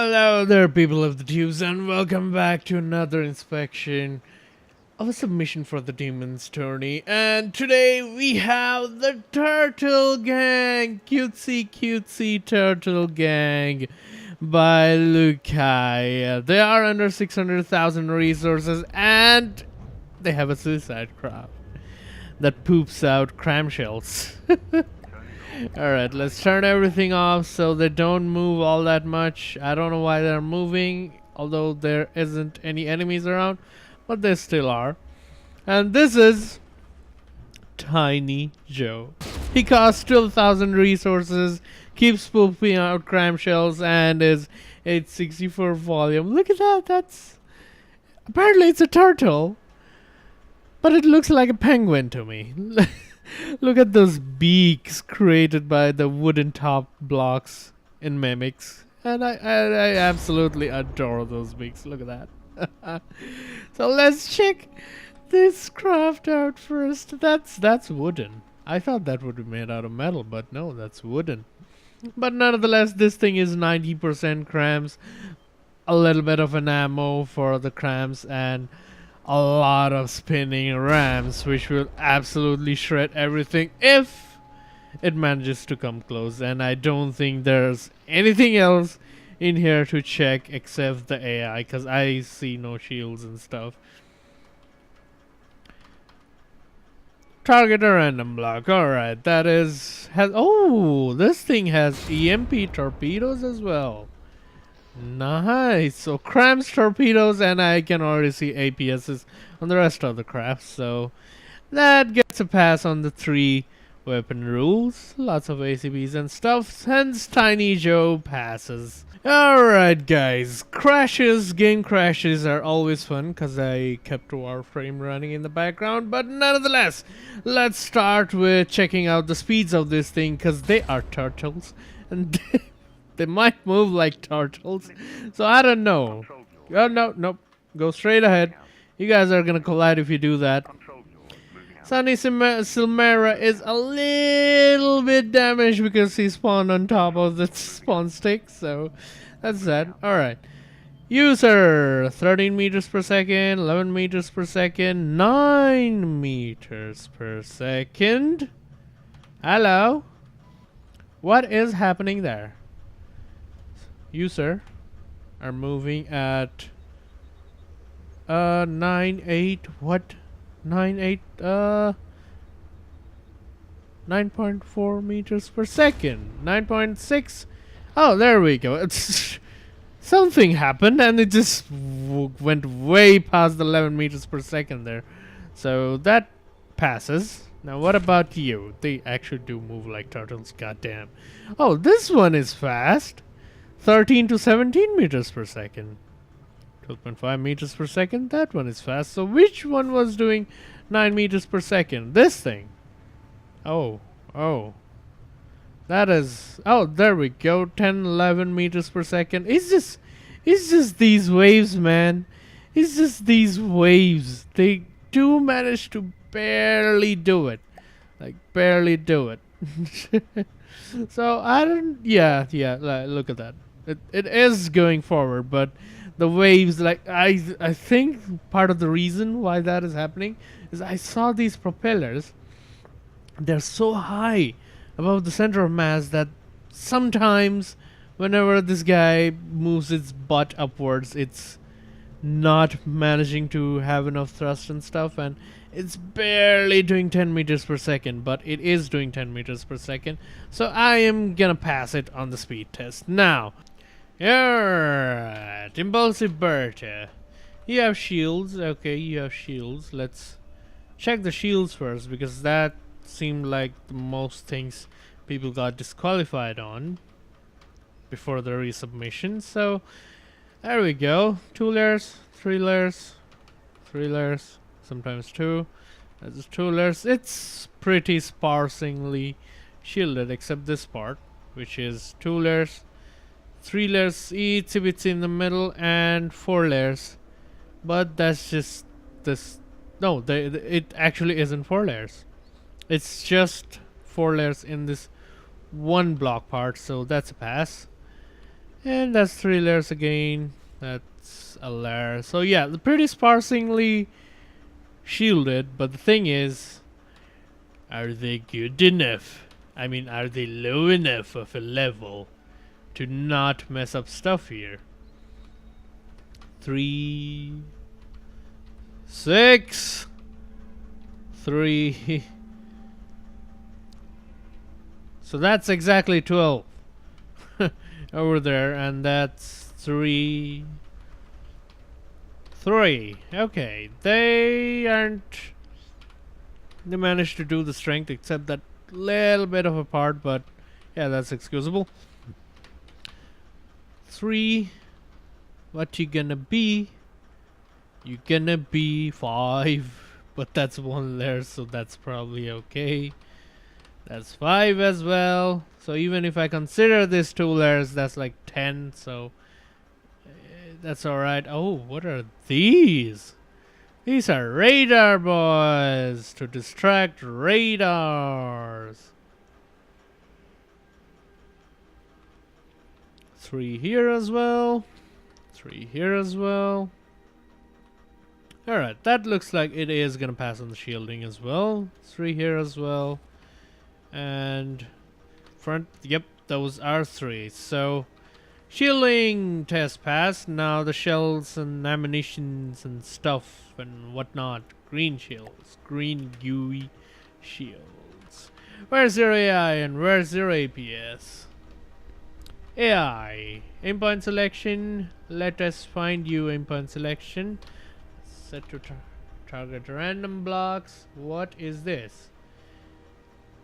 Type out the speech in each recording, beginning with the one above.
Hello there, people of the tubes, and welcome back to another inspection of a submission for the Demon's Tourney. And today we have the Turtle Gang, cutesy Turtle Gang by Lucaya. They are under 600,000 resources, and they have a suicide craft that poops out clamshells. Alright, let's turn everything off so they don't move all that much. I don't know why they're moving, although there isn't any enemies around, but there still are. And this is Tiny Joe. He costs 12,000 resources, keeps pooping out clamshells, and is 864 volume. Look at that, that's... Apparently it's a turtle, but it looks like a penguin to me. Look at those beaks created by the wooden top blocks in Mimics. And I absolutely adore those beaks. Look at that. So let's check this craft out first. That's wooden. I thought that would be made out of metal, but no, that's wooden. But nonetheless, this thing is 90% crams, a little bit of an ammo for the crams, and a lot of spinning rams, which will absolutely shred everything if it manages to come close. And I don't think there's anything else in here to check except the AI, because I see no shields and stuff. Target a random block. Alright, that is... oh, this thing has EMP torpedoes as well. Nice. So crams, torpedoes, and I can already see APSs on the rest of the craft. So that gets a pass on the 3 weapon rules. Lots of ACBs and stuff. Hence Tiny Joe passes. Alright guys, game crashes are always fun because I kept Warframe running in the background, but nonetheless, let's start with checking out the speeds of this thing because they are turtles and they might move like turtles, so I don't know. Oh, nope. Go straight ahead. You guys are gonna collide if you do that. Sunny Silmera is a little bit damaged because he spawned on top of the spawn stick, so that's that. Alright. User, 13 meters per second, 11 meters per second, 9 meters per second. Hello? What is happening there? You, sir, are moving at 9.8, what? 9.8, 9.4 meters per second, 9.6. Oh, there we go. It's something happened and it just went way past the 11 meters per second there. So that passes. Now what about you? They actually do move like turtles, goddamn. Oh, this one is fast. 13 to 17 meters per second. 12.5 meters per second. That one is fast. So which one was doing 9 meters per second? This thing. Oh. That is... oh, there we go. 10, 11 meters per second. It's just these waves, man. It's just these waves. They do manage to barely do it. Like, barely do it. So, I don't... yeah, look at that. It is going forward, but the waves, like, I think part of the reason why that is happening is I saw these propellers. They're so high above the center of mass that sometimes whenever this guy moves its butt upwards, it's not managing to have enough thrust and stuff, and it's barely doing 10 meters per second, but it is doing 10 meters per second, so I am gonna pass it on the speed test. Now, alright, Impulsive Berta, you have shields. Okay, you have shields. Let's check the shields first, because that seemed like the most things people got disqualified on before the resubmission. So there we go. 2 layers, 3 layers, 3 layers, sometimes 2. That's 2 layers. It's pretty sparsely shielded except this part, which is 2 layers, 3 layers, itsy bitsy in the middle, and 4 layers. But that's just this. No, it actually isn't 4 layers. It's just 4 layers in this one block part, so that's a pass. And that's 3 layers again. That's a layer. So yeah, pretty sparsely shielded, but the thing is, are they good enough? I mean, are they low enough of a level to not mess up stuff here? 3, 6, 3. So that's exactly 12 over there, and that's 3. 3. Okay, they aren't. They managed to do the strength, except that little bit of a part, but yeah, that's excusable. 3. What you gonna be? You gonna be 5, but that's 1 layer, so that's probably okay. That's 5 as well. So even if I consider this 2 layers, that's like 10. So that's alright. Oh, what are these? These are radar boys to distract radars. 3 here as well. 3 here as well. Alright, that looks like it is gonna pass on the shielding as well. 3 here as well. And front, yep, those are 3. So shielding test passed. Now the shells and ammunitions and stuff and whatnot. Green shields. Green gooey shields. Where's your AI and where's your APS? AI. Aimpoint selection. Let us find you aimpoint selection. Set to target random blocks. What is this?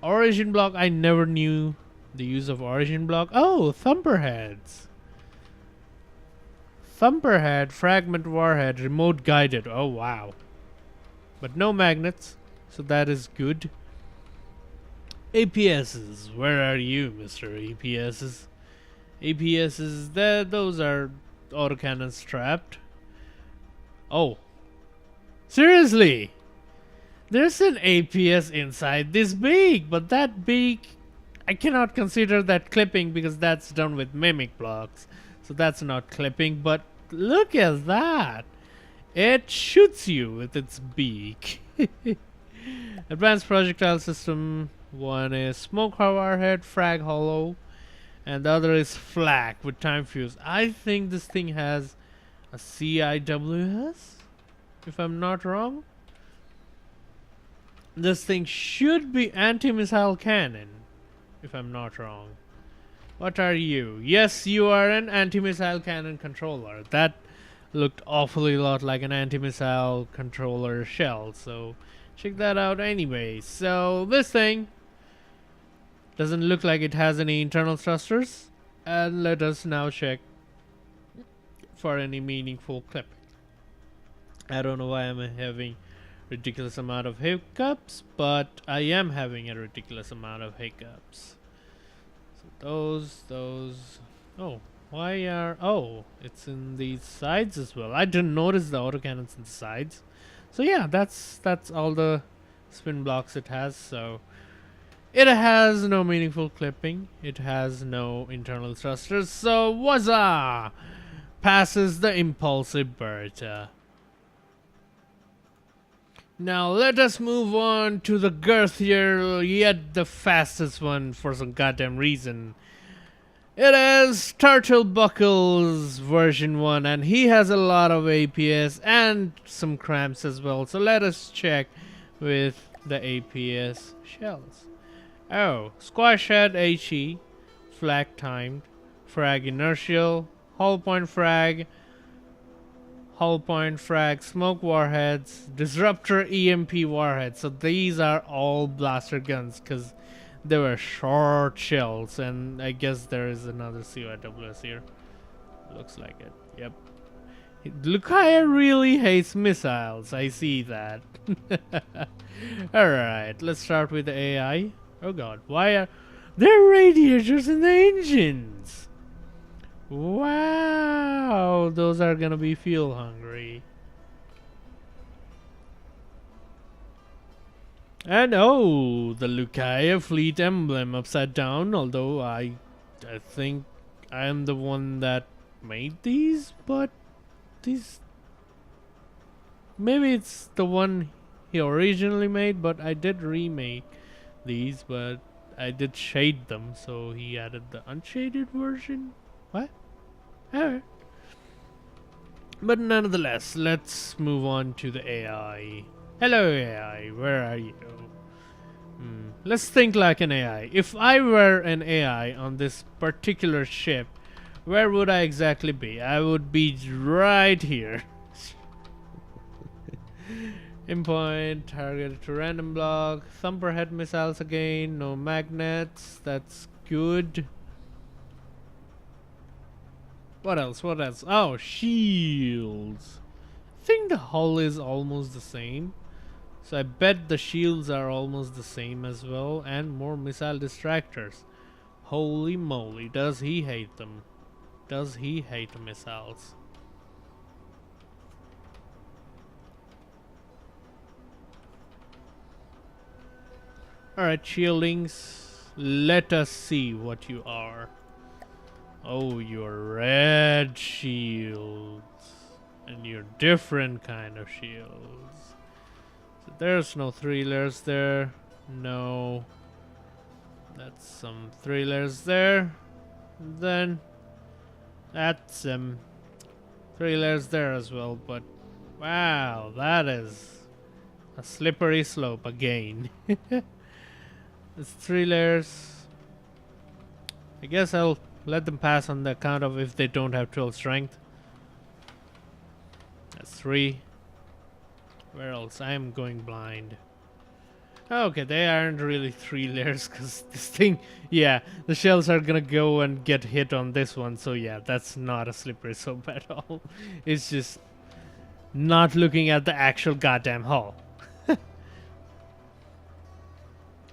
Origin block. I never knew the use of origin block. Oh, thumper heads. Thumperhead, fragment warhead, remote guided. Oh wow. But no magnets, so that is good. APSs, where are you, Mr. APSs? APSs, those are autocannon strapped. Oh. Seriously? There's an APS inside this beak, but that beak, I cannot consider that clipping because that's done with mimic blocks. So that's not clipping, but look at that. It shoots you with its beak. Advanced projectile system. One is smoke warhead, frag hollow, and the other is flak with time fuse. I think this thing has a CIWS, if I'm not wrong. This thing should be anti-missile cannon, if I'm not wrong. What are you? Yes, you are an anti-missile cannon controller. That looked awfully lot like an anti-missile controller shell, so check that out anyway. So this thing doesn't look like it has any internal thrusters, and let us now check for any meaningful clipping. I don't know why I'm having ridiculous amount of hiccups, but I am having a ridiculous amount of hiccups. Those, oh, why are, oh, it's in the sides as well. I didn't notice the autocannons in the sides. So yeah, that's all the spin blocks it has. So it has no meaningful clipping. It has no internal thrusters. So wazza! Passes the impulsive Bertha. Now let us move on to the girthier, yet the fastest one for some goddamn reason. It is Turtle Buckles version 1, and he has a lot of APS and some cramps as well. So let us check with the APS shells. Oh, squash head HE, flag timed, frag inertial, hull point frag, smoke warheads, disruptor EMP warheads. So these are all blaster guns because they were short shells, and I guess there is another CIWS here. Looks like it. Yep. Lucaya really hates missiles. I see that. Alright, let's start with the AI. Oh god, why are there radiators in the engines? Wow, those are gonna be fuel hungry. And oh, the Lucaya fleet emblem upside down, although I think I am the one that made these, but these... Maybe it's the one he originally made, but I did remake these, but I did shade them, so he added the unshaded version. What? Alright. But nonetheless, let's move on to the AI. Hello AI, where are you? Let's think like an AI. If I were an AI on this particular ship, where would I exactly be? I would be right here. Endpoint, targeted to random block, thumperhead missiles again, no magnets, that's good. What else? What else? Oh, shields. I think the hull is almost the same. So I bet the shields are almost the same as well, and more missile distractors. Holy moly, does he hate them? Does he hate missiles? Alright, shieldings, let us see what you are. Oh, you're red shields. And you're different kind of shields. So there's no 3 layers there. No. That's some 3 layers there. Then that's 3 layers there as well, but wow, that is a slippery slope again. It's 3 layers. I guess I'll let them pass on the account of if they don't have 12 strength. That's 3. Where else? I am going blind. Okay, they aren't really 3 layers because this thing, yeah, the shells are gonna go and get hit on this one. So yeah, that's not a slippery slope at all. It's just not looking at the actual goddamn hull.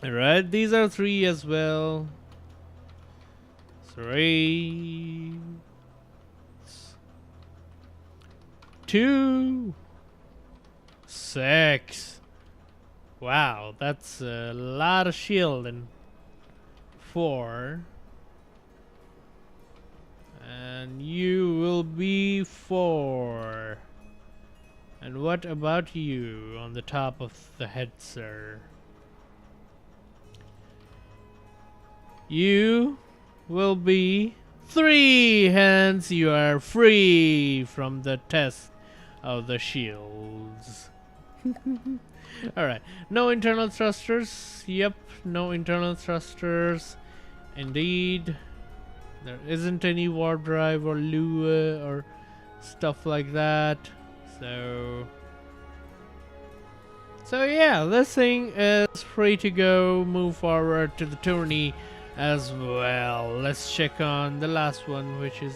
Alright, these are 3 as well. 3. 2. 6. Wow, that's a lot of shield. And 4. And you will be 4. And what about you on the top of the head, sir? You will be 3, hence you are free from the test of the shields. Alright, no internal thrusters. Yep, no internal thrusters. Indeed. There isn't any warp drive or Lua or stuff like that. So yeah, this thing is free to go, move forward to the tourney as well. Let's check on the last one, which is,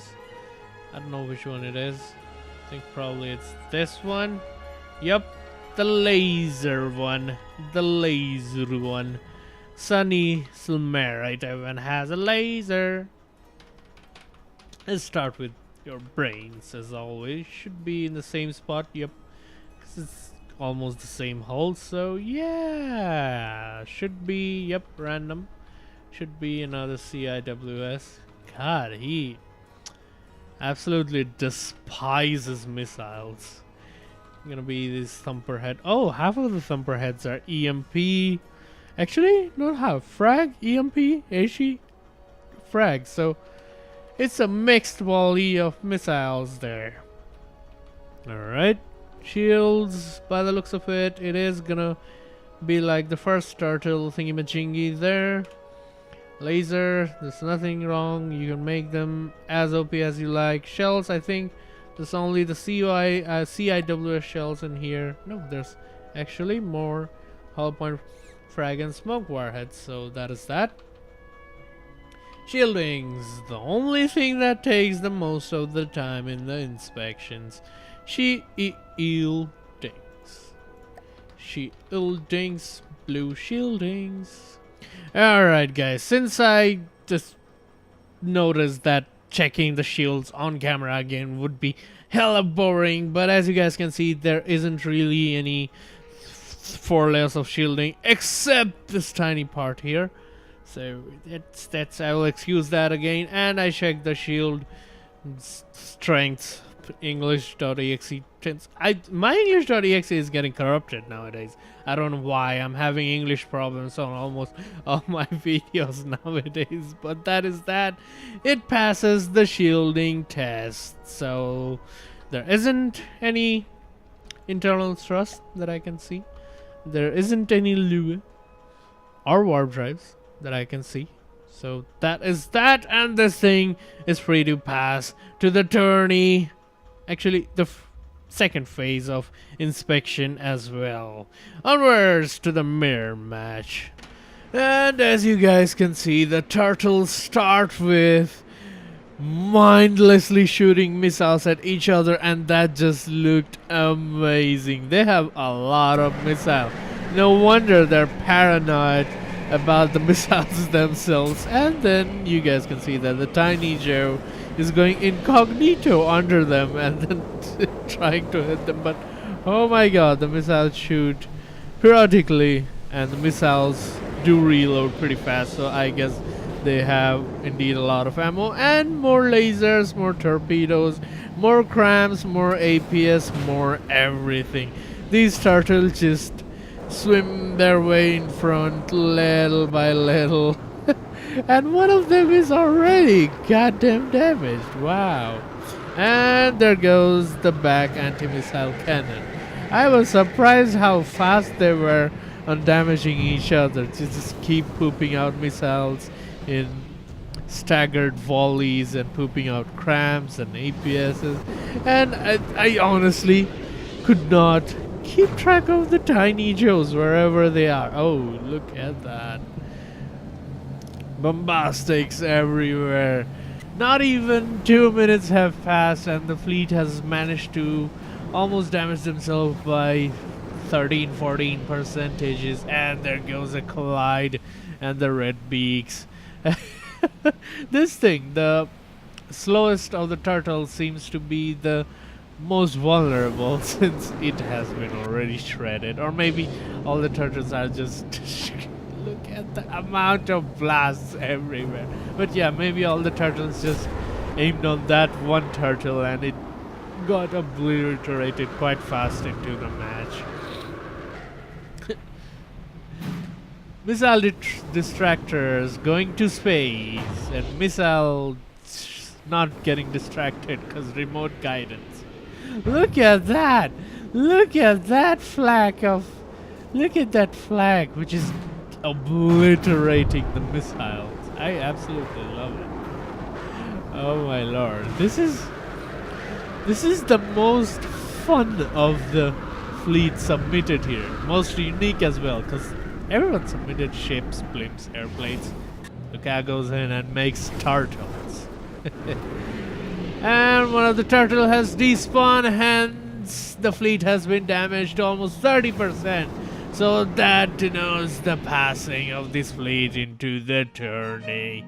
I don't know which one it is. I think probably it's this one. Yep, the laser one. The laser one. Sunny Silmerite, everyone has a laser. Let's start with your brains as always. Should be in the same spot. Yep, 'cause it's almost the same hull. So yeah, should be, yep, random. Should be another CIWS. God, he absolutely despises missiles. Gonna be this thumper head. Oh, half of the thumper heads are EMP. Actually, not half. Frag, EMP, HE, frag. So it's a mixed volley of missiles there. Alright. Shields, by the looks of it, it is gonna be like the first turtle thingy-majingy there. Laser, there's nothing wrong. You can make them as OP as you like. Shells, I think there's only the CIWS shells in here. No, there's actually more hull point frag and smoke warheads. So that is that. Shieldings, the only thing that takes the most of the time in the inspections. Shieldings. Shieldings, blue shieldings. Alright guys, since I just noticed that checking the shields on camera again would be hella boring, but as you guys can see, there isn't really any 4 layers of shielding except this tiny part here. So that's I will excuse that again, and I check the shield strength English.exe. My English.exe is getting corrupted nowadays. I don't know why. I'm having English problems on almost all my videos nowadays, but that is that. It passes the shielding test, so there isn't any internal thrust that I can see. There isn't any lure or warp drives that I can see. So that is that, and this thing is free to pass to the tourney. Actually, the second phase of inspection as well. Onwards to the mirror match. And as you guys can see, the turtles start with mindlessly shooting missiles at each other, and that just looked amazing. They have a lot of missiles. No wonder they're paranoid about the missiles themselves. And then you guys can see that the Tiny Joe is going incognito under them and then trying to hit them, but oh my god, the missiles shoot periodically and the missiles do reload pretty fast, so I guess they have indeed a lot of ammo and more lasers, more torpedoes, more crams, more APS, more everything. These turtles just swim their way in front little by little. And one of them is already goddamn damaged. Wow. And there goes the back anti-missile cannon. I was surprised how fast they were on damaging each other. To just keep pooping out missiles in staggered volleys and pooping out crams and APSs. And I honestly could not keep track of the Tiny Joes wherever they are. Oh, look at that. Bombastics everywhere. Not even 2 minutes have passed and the fleet has managed to almost damage themselves by 13-14 percentages, and there goes a collide and the red beaks. This thing, the slowest of the turtles, seems to be the most vulnerable since it has been already shredded, or maybe all the turtles are just look at the amount of blasts everywhere. But yeah, maybe all the turtles just aimed on that one turtle and it got obliterated quite fast into the match. Missile distractors going to space, and missile not getting distracted because remote guidance. Look at that! Look at that flag of... Look at that flag, which is obliterating the missiles. I absolutely love it. Oh my lord. This is the most fun of the fleet submitted here. Most unique as well, because everyone submitted ships, blimps, airplanes. Lucaya goes in and makes turtles. And one of the turtle has despawned, hence the fleet has been damaged almost 30%. So that denotes the passing of this fleet into the tourney.